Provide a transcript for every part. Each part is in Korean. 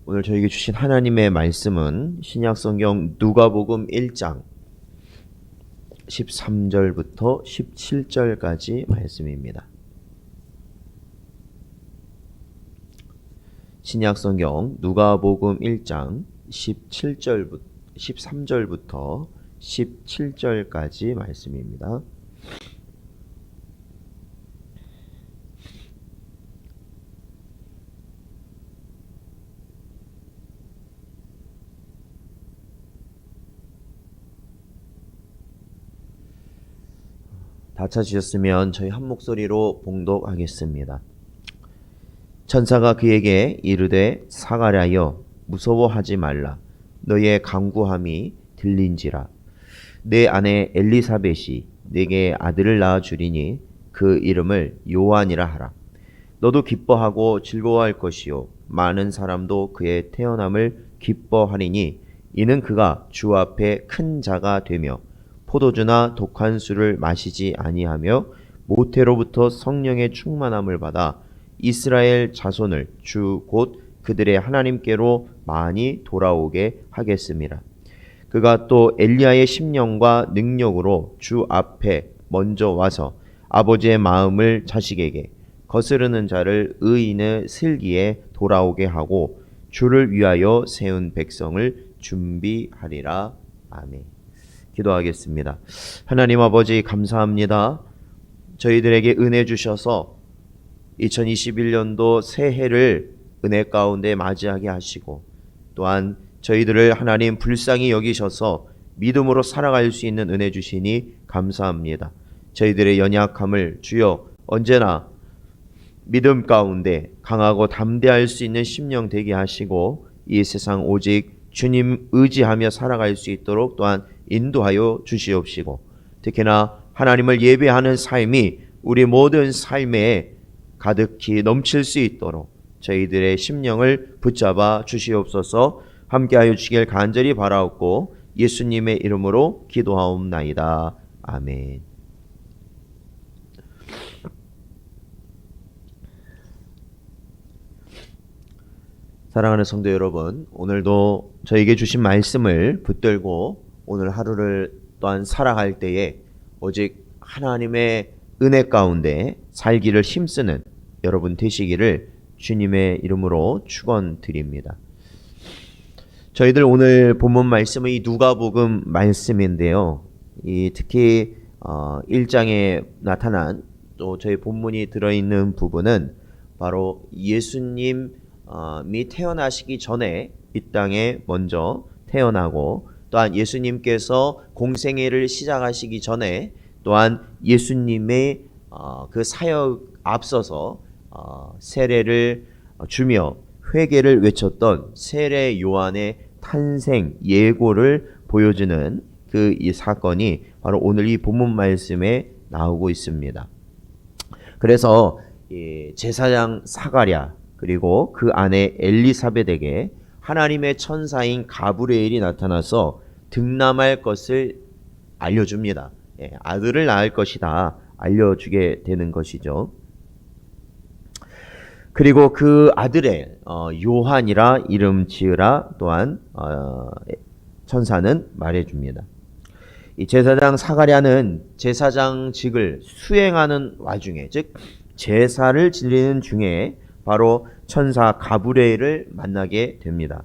오늘 저에게 주신 하나님의 말씀은 신약성경 누가복음 1장 13절부터 17절까지 말씀입니다. 신약성경 누가복음 1장 13절부터 17절까지 말씀입니다. 다 찾으셨으면 저희 한 목소리로 봉독하겠습니다. 천사가 그에게 이르되 사가랴여 무서워하지 말라. 너의 간구함이 들린지라. 내 아내 엘리사벳이 네게 아들을 낳아 주리니 그 이름을 요한이라 하라. 너도 기뻐하고 즐거워할 것이요 많은 사람도 그의 태어남을 기뻐하리니 이는 그가 주 앞에 큰 자가 되며 포도주나 독한 술을 마시지 아니하며 모태로부터 성령의 충만함을 받아 이스라엘 자손을 주 곧 그들의 하나님께로 많이 돌아오게 하겠습니다. 그가 또 엘리야의 심령과 능력으로 주 앞에 먼저 와서 아버지의 마음을 자식에게 거스르는 자를 의인의 슬기에 돌아오게 하고 주를 위하여 세운 백성을 준비하리라. 아멘. 기도하겠습니다. 하나님 아버지 감사합니다. 저희들에게 은혜 주셔서 2021년도 새해를 은혜 가운데 맞이하게 하시고 또한 저희들을 하나님 불쌍히 여기셔서 믿음으로 살아갈 수 있는 은혜 주시니 감사합니다. 저희들의 연약함을 주여 언제나 믿음 가운데 강하고 담대할 수 있는 심령 되게 하시고 이 세상 오직 주님 의지하며 살아갈 수 있도록 또한 인도하여 주시옵시고 특히나 하나님을 예배하는 삶이 우리 모든 삶에 가득히 넘칠 수 있도록 저희들의 심령을 붙잡아 주시옵소서. 함께하여 주시길 간절히 바라옵고 예수님의 이름으로 기도하옵나이다. 아멘. 사랑하는 성도 여러분, 오늘도 저에게 주신 말씀을 붙들고 오늘 하루를 또한 살아갈 때에 오직 하나님의 은혜 가운데 살기를 힘쓰는 여러분 되시기를 주님의 이름으로 축원드립니다. 저희들 오늘 본문 말씀은 이 누가복음 말씀인데요. 특히 1장에 나타난 또 저희 본문이 들어있는 부분은 바로 예수님이 태어나시기 전에 이 땅에 먼저 태어나고 또한 예수님께서 공생애를 시작하시기 전에 또한 예수님의 그 사역 앞서서 세례를 주며 회개를 외쳤던 세례 요한의 탄생 예고를 보여주는 그 이 사건이 바로 오늘 이 본문 말씀에 나오고 있습니다. 그래서 제사장 사가랴 그리고 그 아내 엘리사벳에게 하나님의 천사인 가브리엘이 나타나서 등남할 것을 알려줍니다. 아들을 낳을 것이다 알려주게 되는 것이죠. 그리고 그 아들의 요한이라 이름 지으라 또한 천사는 말해줍니다. 이 제사장 사가랴는 제사장직을 수행하는 와중에 즉 제사를 지내는 중에 바로 천사 가브리엘을 만나게 됩니다.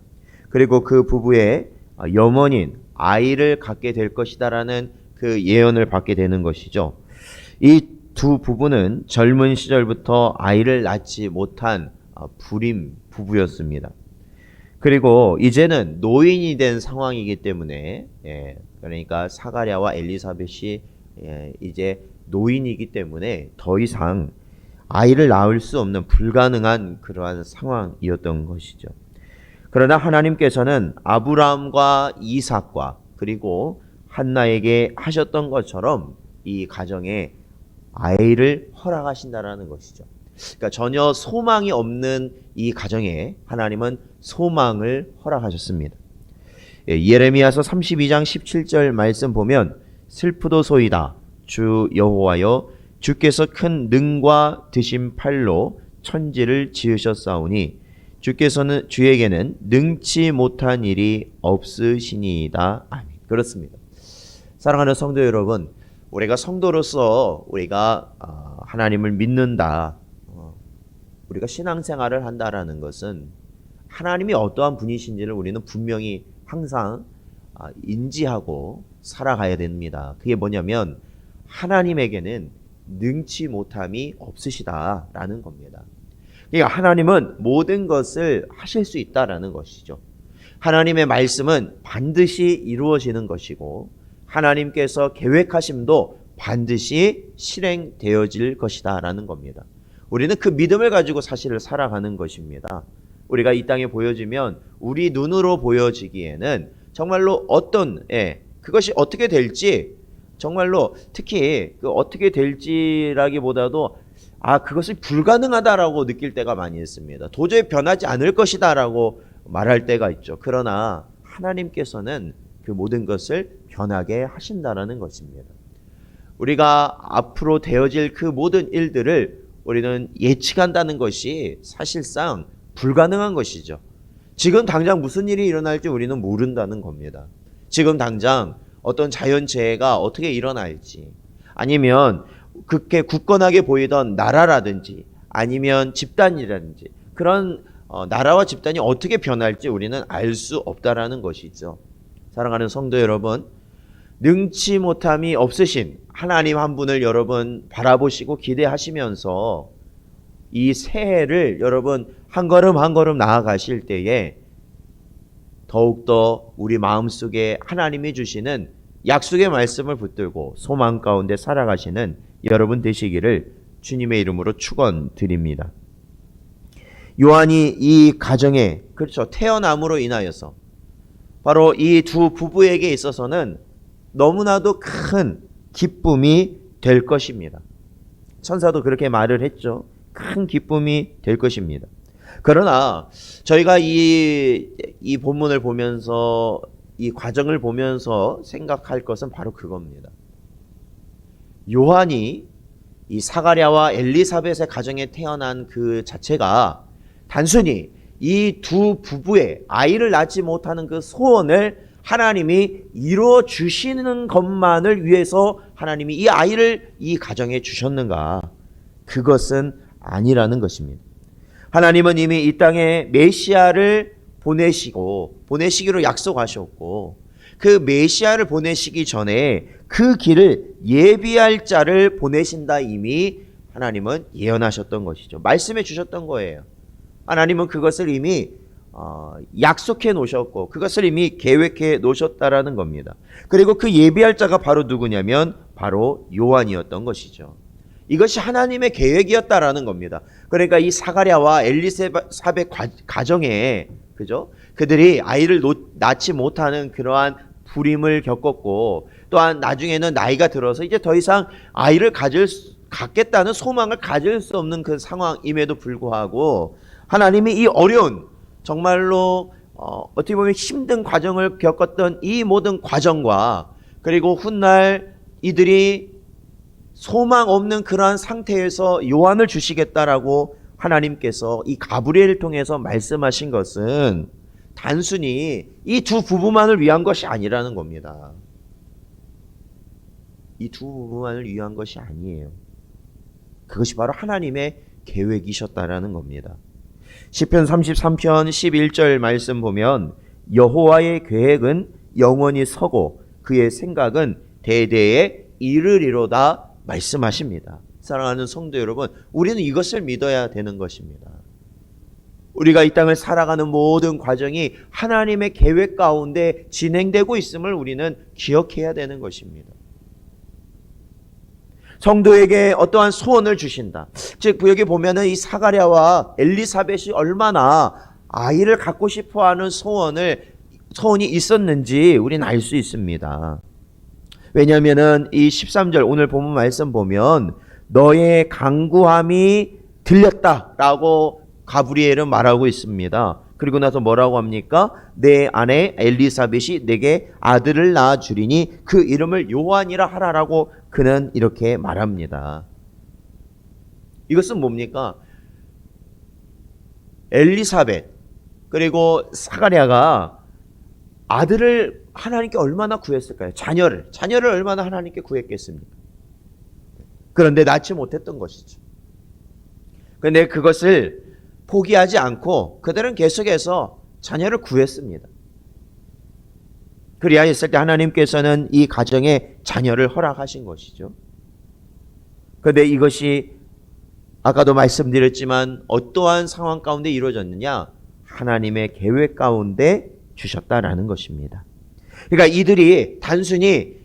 그리고 그 부부의 염원인 아이를 갖게 될 것이다라는 그 예언을 받게 되는 것이죠. 이 두 부부는 젊은 시절부터 아이를 낳지 못한 불임 부부였습니다. 그리고 이제는 노인이 된 상황이기 때문에 그러니까 사가랴와 엘리사벳이 이제 노인이기 때문에 더 이상 아이를 낳을 수 없는 불가능한 그러한 상황이었던 것이죠. 그러나 하나님께서는 아브라함과 이삭과 그리고 한나에게 하셨던 것처럼 이 가정에 아이를 허락하신다라는 것이죠. 그러니까 전혀 소망이 없는 이 가정에 하나님은 소망을 허락하셨습니다. 예레미야서 32장 17절 말씀 보면 슬프도소이다 주 여호와여 주께서 큰 능과 드신 팔로 천지를 지으셨사오니 주께서는 주에게는 능치 못한 일이 없으시니이다. 아멘. 그렇습니다. 사랑하는 성도 여러분, 우리가 성도로서 우리가 하나님을 믿는다, 우리가 신앙생활을 한다라는 것은 하나님이 어떠한 분이신지를 우리는 분명히 항상 인지하고 살아가야 됩니다. 그게 뭐냐면 하나님에게는 능치 못함이 없으시다라는 겁니다. 그러니까 하나님은 모든 것을 하실 수 있다라는 것이죠. 하나님의 말씀은 반드시 이루어지는 것이고 하나님께서 계획하심도 반드시 실행되어질 것이다라는 겁니다. 우리는 그 믿음을 가지고 사실을 살아가는 것입니다. 우리가 이 땅에 보여지면 우리 눈으로 보여지기에는 정말로 그것이 어떻게 될지, 정말로 특히 그 어떻게 될지라기보다도 그것이 불가능하다라고 느낄 때가 많이 있습니다. 도저히 변하지 않을 것이다라고 말할 때가 있죠. 그러나 하나님께서는 그 모든 것을 변하게 하신다라는 것입니다. 우리가 앞으로 되어질 그 모든 일들을 우리는 예측한다는 것이 사실상 불가능한 것이죠. 지금 당장 무슨 일이 일어날지 우리는 모른다는 겁니다. 지금 당장 어떤 자연재해가 어떻게 일어날지, 아니면 그렇게 굳건하게 보이던 나라라든지 아니면 집단이라든지 그런 나라와 집단이 어떻게 변할지 우리는 알 수 없다라는 것이죠. 사랑하는 성도 여러분, 능치 못함이 없으신 하나님 한 분을 여러분 바라보시고 기대하시면서 이 새해를 여러분 한 걸음 한 걸음 나아가실 때에 더욱더 우리 마음속에 하나님이 주시는 약속의 말씀을 붙들고 소망 가운데 살아가시는 여러분 되시기를 주님의 이름으로 축원드립니다. 요한이 이 가정에 태어남으로 인하여서 바로 이 두 부부에게 있어서는 너무나도 큰 기쁨이 될 것입니다. 천사도 그렇게 말을 했죠. 큰 기쁨이 될 것입니다. 그러나 저희가 이 본문을 보면서, 이 과정을 보면서 생각할 것은 바로 그겁니다. 요한이 이 사가랴와 엘리사벳의 가정에 태어난 그 자체가 단순히 이 두 부부의 아이를 낳지 못하는 그 소원을 하나님이 이루어 주시는 것만을 위해서 하나님이 이 아이를 이 가정에 주셨는가? 그것은 아니라는 것입니다. 하나님은 이미 이 땅에 메시아를 보내시기로 약속하셨고, 그 메시아를 보내시기 전에 그 길을 예비할 자를 보내신다 이미 하나님은 예언하셨던 것이죠. 말씀해 주셨던 거예요. 하나님은 그것을 이미 약속해 놓으셨고 그것을 이미 계획해 놓으셨다라는 겁니다. 그리고 그 예비할 자가 바로 누구냐면 바로 요한이었던 것이죠. 이것이 하나님의 계획이었다라는 겁니다. 그러니까 이 사가랴와 엘리사벳 가정에 그들이 아이를 낳지 못하는 그러한 불임을 겪었고, 또한 나중에는 나이가 들어서 이제 더 이상 아이를 갖겠다는 소망을 가질 수 없는 그 상황임에도 불구하고 하나님이 이 어려운, 정말로 어떻게 보면 힘든 과정을 겪었던 이 모든 과정과, 그리고 훗날 이들이 소망 없는 그러한 상태에서 요한을 주시겠다라고 하나님께서 이 가브리엘을 통해서 말씀하신 것은 단순히 이 두 부부만을 위한 것이 아니라는 겁니다. 이 두 부부만을 위한 것이 아니에요. 그것이 바로 하나님의 계획이셨다라는 겁니다. 시편 33편 11절 말씀 보면 여호와의 계획은 영원히 서고 그의 생각은 대대에 이르리로다 말씀하십니다. 사랑하는 성도 여러분, 우리는 이것을 믿어야 되는 것입니다. 우리가 이 땅을 살아가는 모든 과정이 하나님의 계획 가운데 진행되고 있음을 우리는 기억해야 되는 것입니다. 성도에게 어떠한 소원을 주신다. 즉 여기 보면은 이 사가랴와 엘리사벳이 얼마나 아이를 갖고 싶어하는 소원이 있었는지 우리는 알 수 있습니다. 왜냐하면은 이 13절 오늘 본문 말씀 보면 너의 간구함이 들렸다라고 가브리엘은 말하고 있습니다. 그리고 나서 뭐라고 합니까? 내 아내 엘리사벳이 내게 아들을 낳아 주리니 그 이름을 요한이라 하라라고 그는 이렇게 말합니다. 이것은 뭡니까? 엘리사벳 그리고 사가랴가 아들을 하나님께 얼마나 구했을까요? 자녀를 얼마나 하나님께 구했겠습니까? 그런데 낳지 못했던 것이죠. 그런데 그것을 포기하지 않고 그들은 계속해서 자녀를 구했습니다. 그리하였을 때 하나님께서는 이 가정에 자녀를 허락하신 것이죠. 그런데 이것이 아까도 말씀드렸지만 어떠한 상황 가운데 이루어졌느냐? 하나님의 계획 가운데 주셨다라는 것입니다. 그러니까 이들이 단순히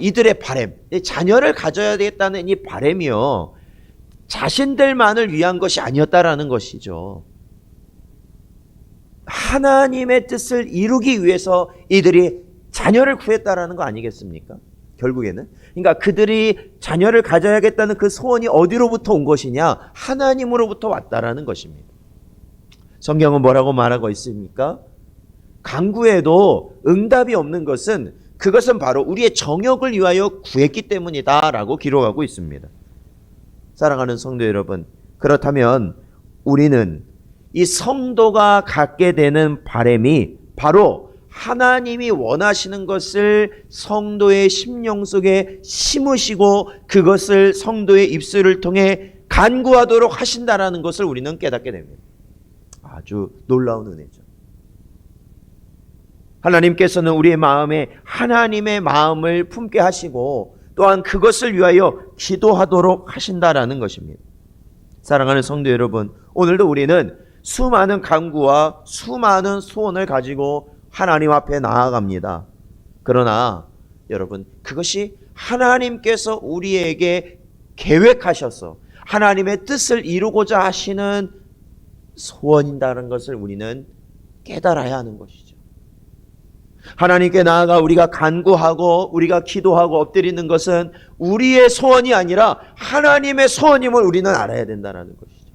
이들의 바람, 자녀를 가져야 되겠다는 이 바람이요, 자신들만을 위한 것이 아니었다라는 것이죠. 하나님의 뜻을 이루기 위해서 이들이 자녀를 구했다라는 거 아니겠습니까? 결국에는. 그러니까 그들이 자녀를 가져야겠다는 그 소원이 어디로부터 온 것이냐? 하나님으로부터 왔다라는 것입니다. 성경은 뭐라고 말하고 있습니까? 간구에도 응답이 없는 것은 그것은 바로 우리의 정욕을 위하여 구했기 때문이다라고 기록하고 있습니다. 사랑하는 성도 여러분, 그렇다면 우리는 이 성도가 갖게 되는 바람이 바로 하나님이 원하시는 것을 성도의 심령 속에 심으시고 그것을 성도의 입술을 통해 간구하도록 하신다라는 것을 우리는 깨닫게 됩니다. 아주 놀라운 은혜죠. 하나님께서는 우리의 마음에 하나님의 마음을 품게 하시고 또한 그것을 위하여 기도하도록 하신다라는 것입니다. 사랑하는 성도 여러분, 오늘도 우리는 수많은 간구와 수많은 소원을 가지고 하나님 앞에 나아갑니다. 그러나 여러분, 그것이 하나님께서 우리에게 계획하셔서 하나님의 뜻을 이루고자 하시는 소원이라는 것을 우리는 깨달아야 하는 것이죠. 하나님께 나아가 우리가 간구하고 우리가 기도하고 엎드리는 것은 우리의 소원이 아니라 하나님의 소원임을 우리는 알아야 된다는 것이죠.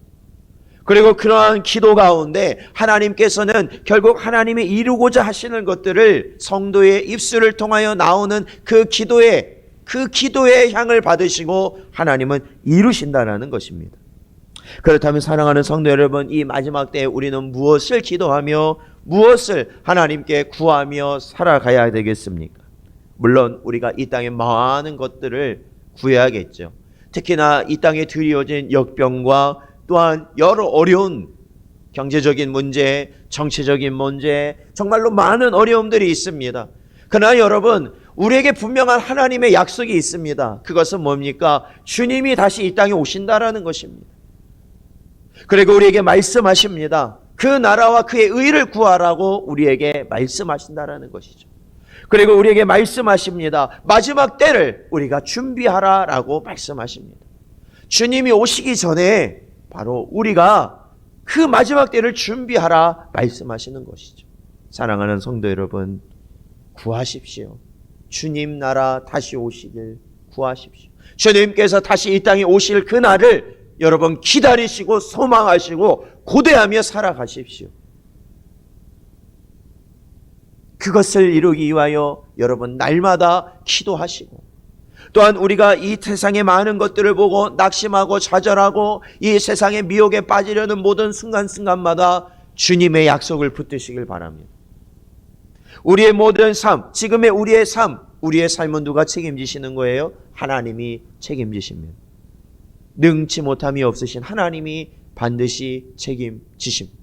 그리고 그러한 기도 가운데 하나님께서는 결국 하나님이 이루고자 하시는 것들을 성도의 입술을 통하여 나오는 그 기도의 향을 받으시고 하나님은 이루신다는 것입니다. 그렇다면 사랑하는 성도 여러분, 이 마지막 때에 우리는 무엇을 기도하며 무엇을 하나님께 구하며 살아가야 되겠습니까? 물론 우리가 이 땅에 많은 것들을 구해야겠죠. 특히나 이 땅에 드리워진 역병과 또한 여러 어려운 경제적인 문제, 정치적인 문제, 정말로 많은 어려움들이 있습니다. 그러나 여러분, 우리에게 분명한 하나님의 약속이 있습니다. 그것은 뭡니까? 주님이 다시 이 땅에 오신다라는 것입니다. 그리고 우리에게 말씀하십니다. 그 나라와 그의 의를 구하라고 우리에게 말씀하신다라는 것이죠. 그리고 우리에게 말씀하십니다. 마지막 때를 우리가 준비하라라고 말씀하십니다. 주님이 오시기 전에 바로 우리가 그 마지막 때를 준비하라 말씀하시는 것이죠. 사랑하는 성도 여러분, 구하십시오. 주님 나라 다시 오시길 구하십시오. 주님께서 다시 이 땅에 오실 그날을 여러분 기다리시고 소망하시고 고대하며 살아가십시오. 그것을 이루기 위하여 여러분 날마다 기도하시고, 또한 우리가 이 세상의 많은 것들을 보고 낙심하고 좌절하고 이 세상의 미혹에 빠지려는 모든 순간순간마다 주님의 약속을 붙드시길 바랍니다. 우리의 모든 삶, 지금의 우리의 삶은 누가 책임지시는 거예요? 하나님이 책임지십니다. 능치 못함이 없으신 하나님이 반드시 책임지십니다.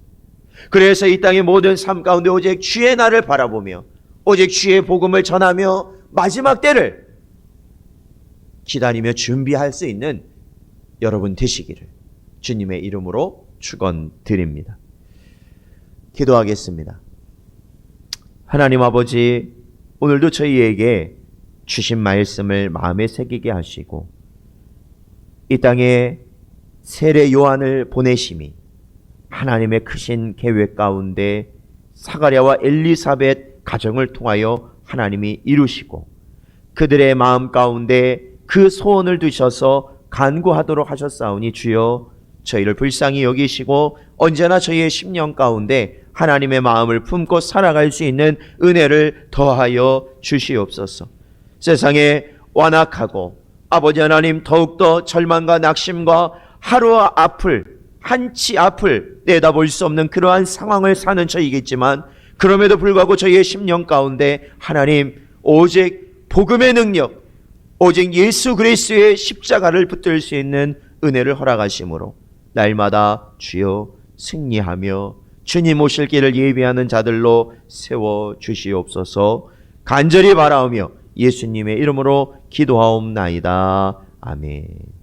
그래서 이 땅의 모든 삶 가운데 오직 주의 날을 바라보며 오직 주의 복음을 전하며 마지막 때를 기다리며 준비할 수 있는 여러분 되시기를 주님의 이름으로 축원드립니다. 기도하겠습니다. 하나님 아버지, 오늘도 저희에게 주신 말씀을 마음에 새기게 하시고 이 땅에 세례 요한을 보내심이 하나님의 크신 계획 가운데 사가랴와 엘리사벳 가정을 통하여 하나님이 이루시고 그들의 마음 가운데 그 소원을 두셔서 간구하도록 하셨사오니 주여 저희를 불쌍히 여기시고 언제나 저희의 심령 가운데 하나님의 마음을 품고 살아갈 수 있는 은혜를 더하여 주시옵소서. 세상에 완악하고 아버지 하나님 더욱더 절망과 낙심과 하루와 앞을 한치 앞을 내다볼 수 없는 그러한 상황을 사는 저이겠지만 그럼에도 불구하고 저희의 심령 가운데 하나님 오직 복음의 능력, 오직 예수 그리스도의 십자가를 붙들 수 있는 은혜를 허락하심으로 날마다 주여 승리하며 주님 오실 길을 예비하는 자들로 세워주시옵소서. 간절히 바라오며 예수님의 이름으로 기도하옵나이다. 아멘.